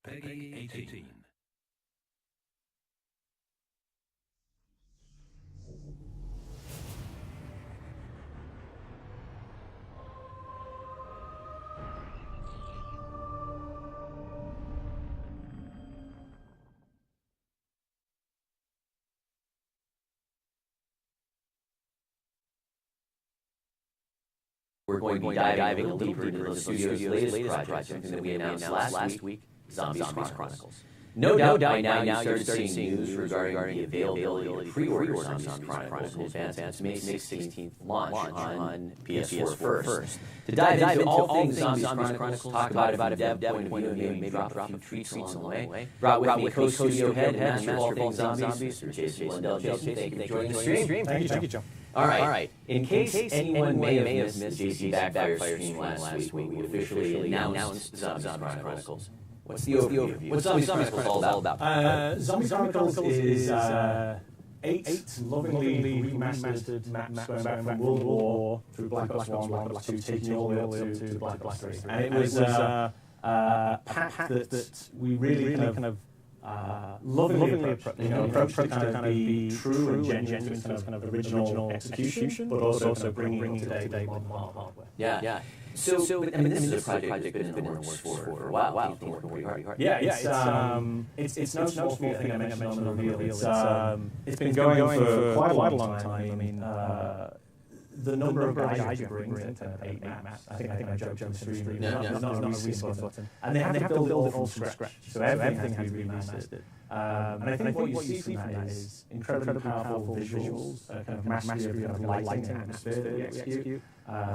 Peggy 18. We're going to be diving a little deeper into the studio's latest project, something that we announced last week, Zombies Chronicles. No doubt by now you started seeing news regarding the availability of pre-order Zombies Chronicles in advance of its May 16th launch on PS4 first. To dive into all things Zombies Chronicles, talk about it from a dev point of view, and maybe drop a few treats along the way. Brought with me co-studio head, master of all things zombies, Jason Lindell. Jason, thank you for joining the stream. Thank you, Joe. All right. In case anyone may have missed JC Backfire stream last week, we officially announced Zombies Chronicles. What's the overview? What's Zombies Chronicles all about? Zombies Chronicles is 8 lovingly remastered maps going back from World War through Black Ops 1, Black Ops 2, taking all the way up to Black Ops 3. And it was a pack that we really kind of lovingly approached to kind of be true and genuine to kind of original execution, but also bringing today modern hardware. Yeah. So this is a project that's been in the works for a while. You've been working pretty hard. Yeah, it's no small thing. I think I mentioned on the reveal. It's been going for quite a long time. I mean, the number of guys you bring in to 8 maps. I think I joked on the stream. There's not a reset button. And they have to build it all from scratch. So everything has to be remastered. And I think what you see from that is incredibly powerful visuals, kind of mastery of lighting and atmosphere that we execute.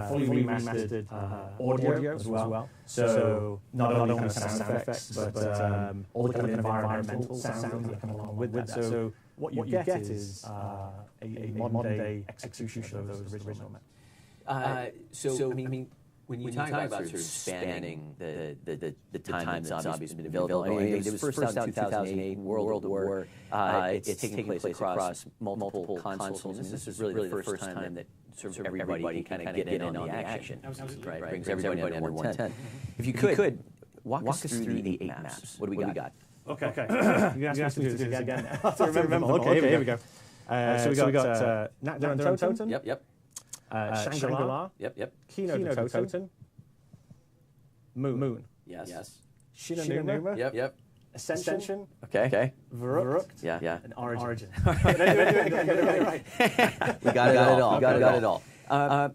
Fully remastered audio as well. So not only kind of sound effects, but all the kind of environmental sounds that come along with that. So what you get is a modern-day execution of those original maps. So I mean, when you talk about sort of spanning the time that Zombies has been available, I mean, it was first out in 2008, World War. It's taking place across multiple consoles, and this is really the first time that sort of everybody can kind of get in on the action. Right, brings everybody under one tent. If you could, walk us through the 8 maps. What do we got? Okay. You asked me to do this again. I have to remember them. Okay, here we go. So we got Nakdar and Totem. Yep. Shangri-La. Yep. Kino de Totem. Moon. Yes. Shinonuma. Yep. Ascension. Okay. Verrucht. Yeah. And Origin. Right. We got it all.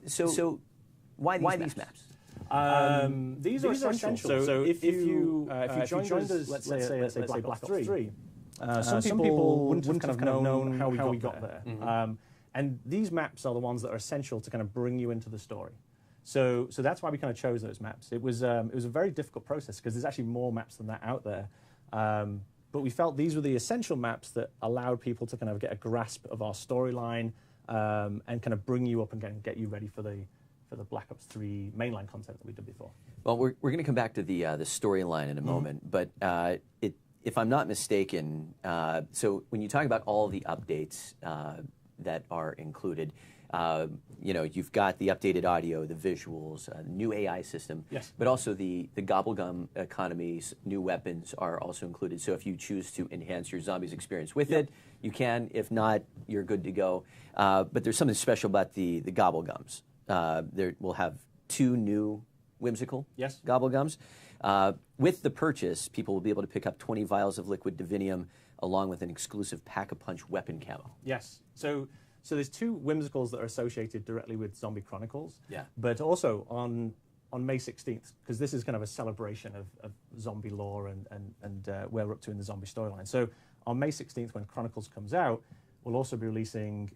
So why these maps? These are essential. So if you joined us, let's say Black Ops 3, some people wouldn't have known how we got there. And these maps are the ones that are essential to kind of bring you into the story. So that's why we kind of chose those maps. It was a very difficult process because there's actually more maps than that out there. But we felt these were the essential maps that allowed people to kind of get a grasp of our storyline and kind of bring you up and get you ready for the Black Ops 3 mainline content that we did before. Well, we're going to come back to the storyline in a moment, but if I'm not mistaken, so when you talk about all the updates that are included, you've got the updated audio, the visuals, new AI system, yes, but also the gobblegum economies, new weapons are also included. So if you choose to enhance your zombies experience with it, you can. If not, you're good to go. But there's something special about the gobblegums. We'll have 2 new whimsical gobblegums. With the purchase, people will be able to pick up 20 vials of liquid divinium along with an exclusive Pack-a-Punch weapon camo. Yes. So there's 2 whimsicals that are associated directly with Zombie Chronicles. Yeah. But also on May 16th, because this is kind of a celebration of zombie lore and where we're up to in the zombie storyline. So on May 16th, when Chronicles comes out, we'll also be releasing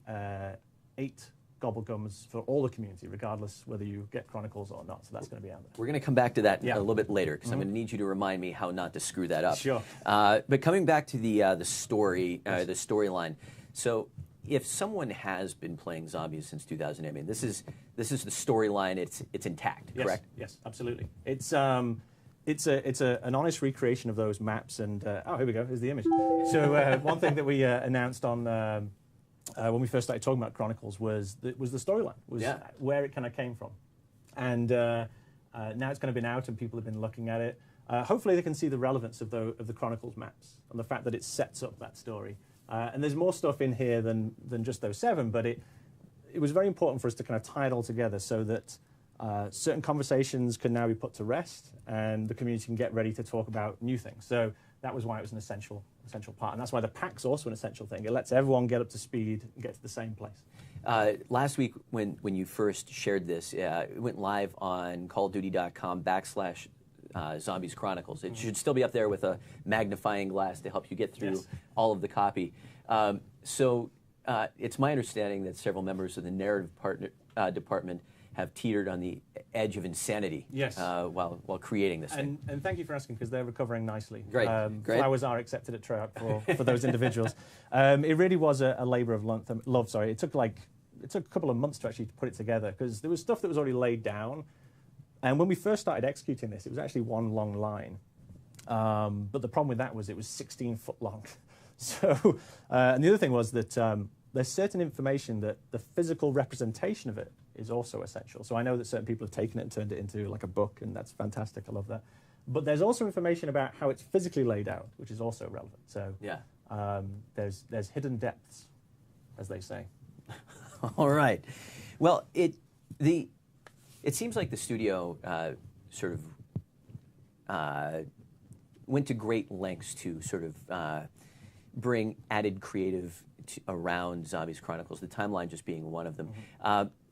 8 gobblegums for all the community, regardless whether you get Chronicles or not. So that's going to be out there. We're going to come back to that a little bit later, because I'm going to need you to remind me how not to screw that up. Sure. But coming back to the story, the storyline. So if someone has been playing zombies since 2008, I mean, this is the storyline. It's intact, correct? Yes, absolutely. It's an honest recreation of those maps. And here we go. Here's the image. So one thing that we announced on. When we first started talking about Chronicles was the storyline, where it kind of came from. And now it's kind of been out and people have been looking at it. hopefully they can see the relevance of the Chronicles maps and the fact that it sets up that story. And there's more stuff in here than just those 7, but it was very important for us to kind of tie it all together so that certain conversations can now be put to rest and the community can get ready to talk about new things. So that was why it was an essential part. And that's why the pack's also an essential thing. It lets everyone get up to speed and get to the same place. Last week, when you first shared this, it went live on callofduty.com/Zombies Chronicles. It should still be up there with a magnifying glass to help you get through all of the copy. So it's my understanding that several members of the narrative department have teetered on the edge of insanity while creating this thing. And thank you for asking, because they're recovering nicely. Great. Flowers are accepted at Treyarch for those individuals. It really was a labor of love. Sorry, it took a couple of months to actually put it together, because there was stuff that was already laid down. And when we first started executing this, it was actually one long line. But the problem with that was it was 16 foot long. So, and the other thing was that there's certain information that the physical representation of it is also essential. So I know that certain people have taken it and turned it into like a book, and that's fantastic. I love that. But there's also information about how it's physically laid out, which is also relevant. So there's hidden depths, as they say. All right. Well, it seems like the studio sort of went to great lengths to sort of bring added creative around Zombies Chronicles, the timeline just being one of them.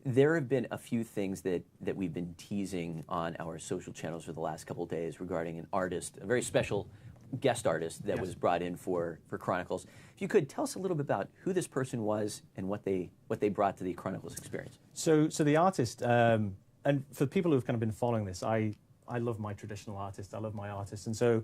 There have been a few things that we've been teasing on our social channels for the last couple of days regarding an artist, a very special guest artist that was brought in for Chronicles. If you could tell us a little bit about who this person was and what they brought to the Chronicles experience. So the artist, and for people who've kind of been following this, I love my traditional artists. I love my artists, and so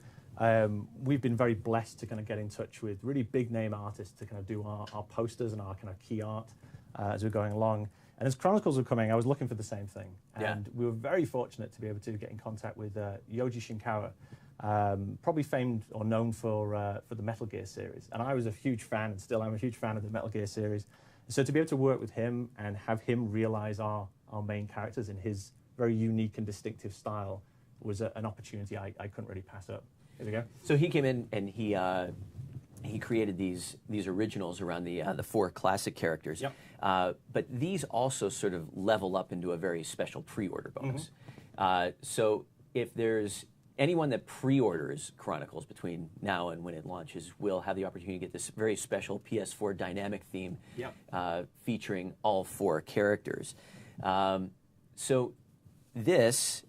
we've been very blessed to kind of get in touch with really big name artists to kind of do our posters and our kind of key art as we're going along. And as Chronicles were coming, I was looking for the same thing, and we were very fortunate to be able to get in contact with Yoji Shinkawa, probably famed or known for the Metal Gear series. And I was a huge fan, and still I'm a huge fan of the Metal Gear series. So to be able to work with him and have him realize our main characters in his very unique and distinctive style was an opportunity I couldn't really pass up. Here we go. So he came in and he created these originals around the 4 classic characters. Yep. But these also sort of level up into a very special pre-order bonus. So if there's anyone that pre-orders Chronicles between now and when it launches, will have the opportunity to get this very special PS4 dynamic theme featuring all 4 characters. So this,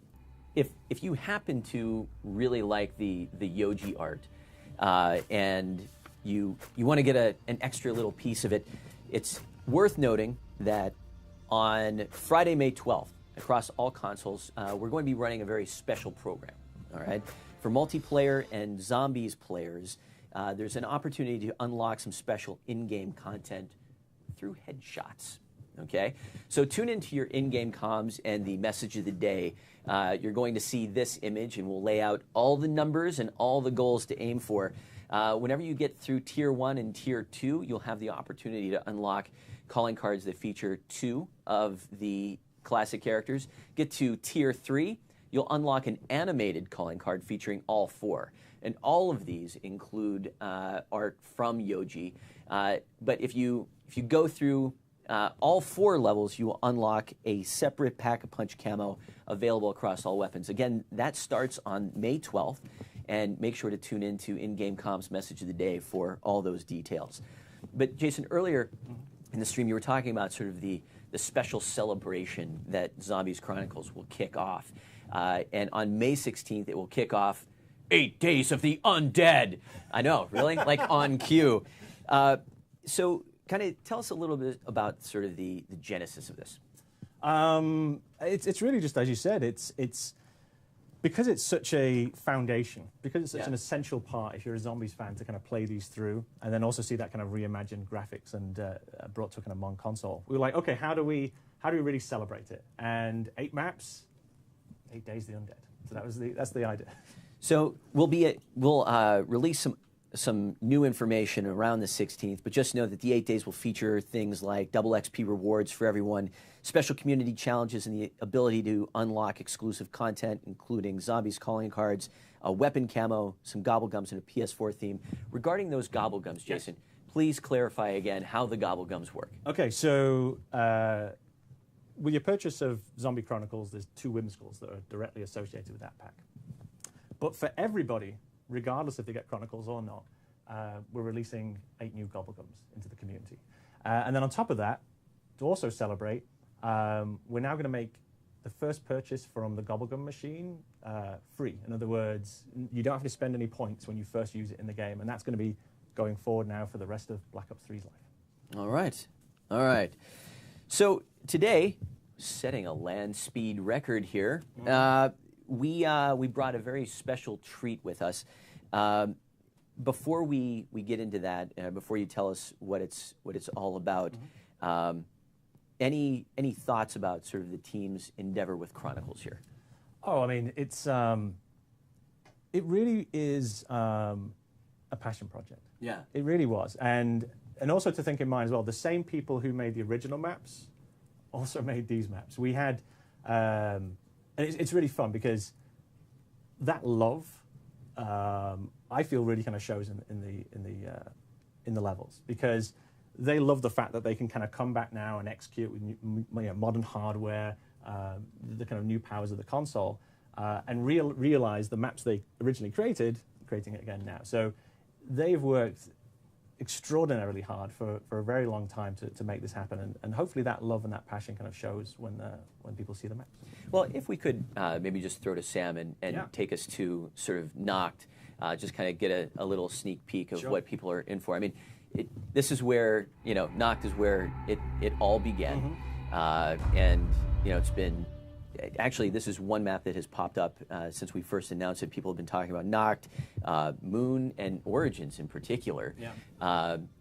if you happen to really like the Yoji art and you want to get an extra little piece of it, it's worth noting that on Friday, May 12th, across all consoles, we're going to be running a very special program. All right, for multiplayer and zombies players, there's an opportunity to unlock some special in-game content through headshots. Okay, so tune into your in-game comms and the message of the day. You're going to see this image, and we'll lay out all the numbers and all the goals to aim for. Whenever you get through Tier 1 and Tier 2, you'll have the opportunity to unlock calling cards that feature 2 of the classic characters. Get to Tier 3, you'll unlock an animated calling card featuring all 4. And all of these include art from Yoji. But if you go through all 4 levels, you will unlock a separate Pack-a-Punch camo available across all weapons. Again, that starts on May 12th, and make sure to tune into In-Game Comms Message of the Day for all those details. But Jason, earlier in the stream, you were talking about sort of the special celebration that Zombies Chronicles will kick off. And on May 16th, it will kick off 8 Days of the Undead. I know, really? Like on cue. So kind of tell us a little bit about sort of the genesis of this. It's really just, as you said, it's because it's such a foundation, because it's such an essential part, if you're a Zombies fan, to kind of play these through, and then also see that kind of reimagined graphics and brought to a kind of modern console. We were like, okay, how do we really celebrate it? And 8 maps, 8 Days of the Undead. So that's the idea. So we'll release some new information around the 16th, but just know that the 8 days will feature things like double XP rewards for everyone, special community challenges, and the ability to unlock exclusive content, including zombies calling cards, a weapon camo, some gobblegums, and a PS4 theme. Regarding those gobblegums, Jason, please clarify again how the gobblegums work. Okay, so with your purchase of Zombie Chronicles, there's 2 whimsicals that are directly associated with that pack. But for everybody, regardless if they get Chronicles or not, we're releasing 8 new gobblegums into the community. And then on top of that, to also celebrate, we're now going to make the first purchase from the gobblegum machine free. In other words, you don't have to spend any points when you first use it in the game, and that's going to be going forward now for the rest of Black Ops 3's life. All right. All right. So today, setting a land speed record here, we brought a very special treat with us. Before we get into that, before you tell us what it's all about, any thoughts about sort of the team's endeavor with Chronicles here? Oh, I mean, it really is a passion project. Yeah, it really was, and also to think in mind as well, the same people who made the original maps also made these maps. We had, and it's really fun because that love, I feel really kind of shows in the levels, because they love the fact that they can kind of come back now and execute with modern hardware, the kind of new powers of the console, and realize the maps they originally created, creating it again now. So they've worked extraordinarily hard for a very long time to make this happen, and hopefully that love and that passion kind of shows when people see the maps. Well, if we could maybe just throw to Sam and take us to sort of Noct, just kind of get a little sneak peek of what people are in for. I mean, this is where, Noct is where it all began. And, it's been, actually, this is one map that has popped up since we first announced it. People have been talking about Noct, Moon, and Origins in particular.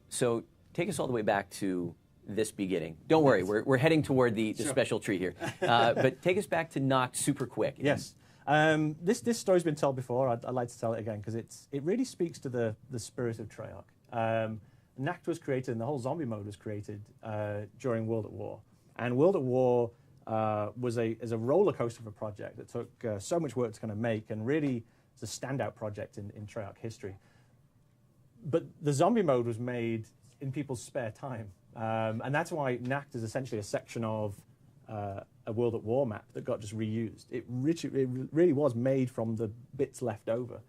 So take us all the way back to this beginning. Don't worry, we're heading toward the special treat here. But take us back to Noct super quick. Yes. This story's been told before. I'd like to tell it again because it really speaks to the spirit of Treyarch. Noct was created, and the whole zombie mode was created during World at War. And World at War was a roller coaster of a project that took so much work to kind of make, and really it's a standout project in Treyarch history. But the zombie mode was made in people's spare time. And that's why Noct is essentially a section of a World at War map that got just reused. It really was made from the bits left over.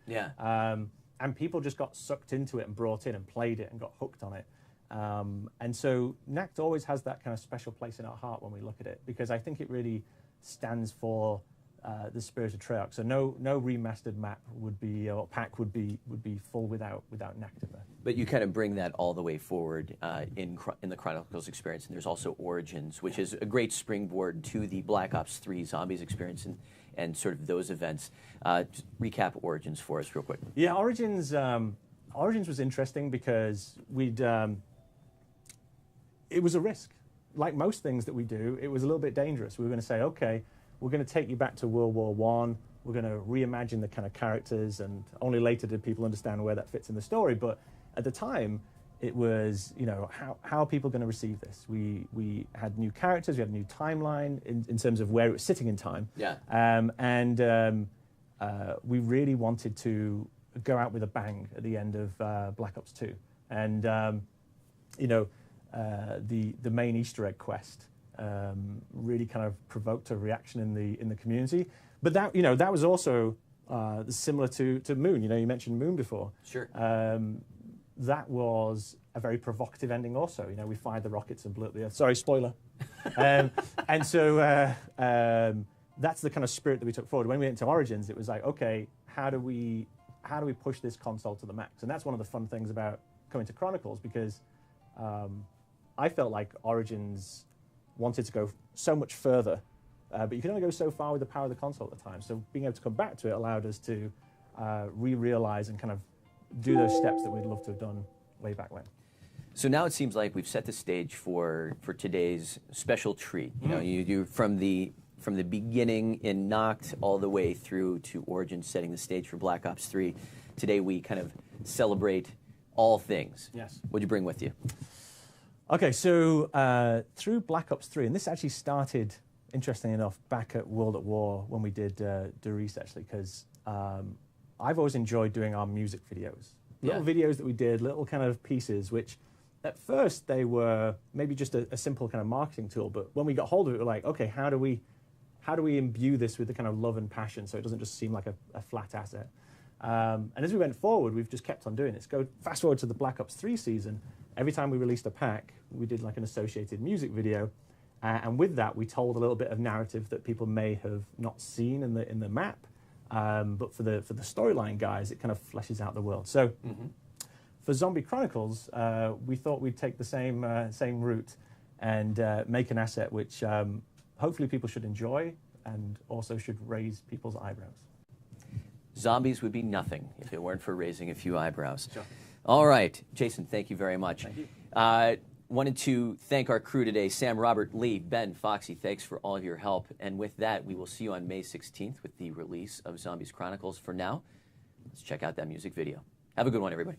And people just got sucked into it and brought in and played it and got hooked on it. And so Noct always has that kind of special place in our heart when we look at it, because I think it really stands for the spirit of Treyarch. So no remastered map would be, or pack would be full without Noct in there. But you kind of bring that all the way forward in the Chronicles experience, and there's also Origins, which is a great springboard to the Black Ops 3 Zombies experience and sort of those events. Just recap Origins for us real quick. Yeah, Origins was interesting because it was a risk. Like most things that we do, it was a little bit dangerous. We were going to say, okay, we're going to take you back to World War I. We're going to reimagine the kind of characters, and only later did people understand where that fits in the story. But at the time, it was, how are people going to receive this? We had new characters, we had a new timeline in terms of where it was sitting in time. We really wanted to go out with a bang at the end of Black Ops 2. And, the main Easter egg quest really kind of provoked a reaction in the community. But that was also similar to Moon. You mentioned Moon before. Sure. That was a very provocative ending also. We fired the rockets and blew up the Earth. Sorry, spoiler. And so that's the kind of spirit that we took forward. When we went to Origins, it was like, okay, how do we push this console to the max? And that's one of the fun things about coming to Chronicles, because I felt like Origins wanted to go so much further, but you can only go so far with the power of the console at the time. So being able to come back to it allowed us to re-realize and kind of do those steps that we'd love to have done way back when. So now it seems like we've set the stage for today's special treat. You do from the beginning in Noct all the way through to Origins, setting the stage for Black Ops 3. Today we kind of celebrate all things. Yes. What'd you bring with you? Okay, so through Black Ops 3, and this actually started, interestingly enough, back at World at War when we did do research, because I've always enjoyed doing our music videos. Little videos that we did, little kind of pieces, which at first they were maybe just a simple kind of marketing tool, but when we got hold of it, we're like, okay, how do we imbue this with the kind of love and passion so it doesn't just seem like a flat asset? And as we went forward, we've just kept on doing this. Go fast forward to the Black Ops 3 season. Every time we released a pack, we did like an associated music video, and with that, we told a little bit of narrative that people may have not seen in the map, but for the storyline guys, it kind of fleshes out the world. So for Zombie Chronicles, we thought we'd take the same route and make an asset which hopefully people should enjoy and also should raise people's eyebrows. Zombies would be nothing if it weren't for raising a few eyebrows. Sure. All right, Jason, thank you very much. Thank you. Wanted to thank our crew today, Sam, Robert, Lee, Ben, Foxy. Thanks for all of your help. And with that, we will see you on May 16th with the release of Zombies Chronicles. For now, let's check out that music video. Have a good one, everybody.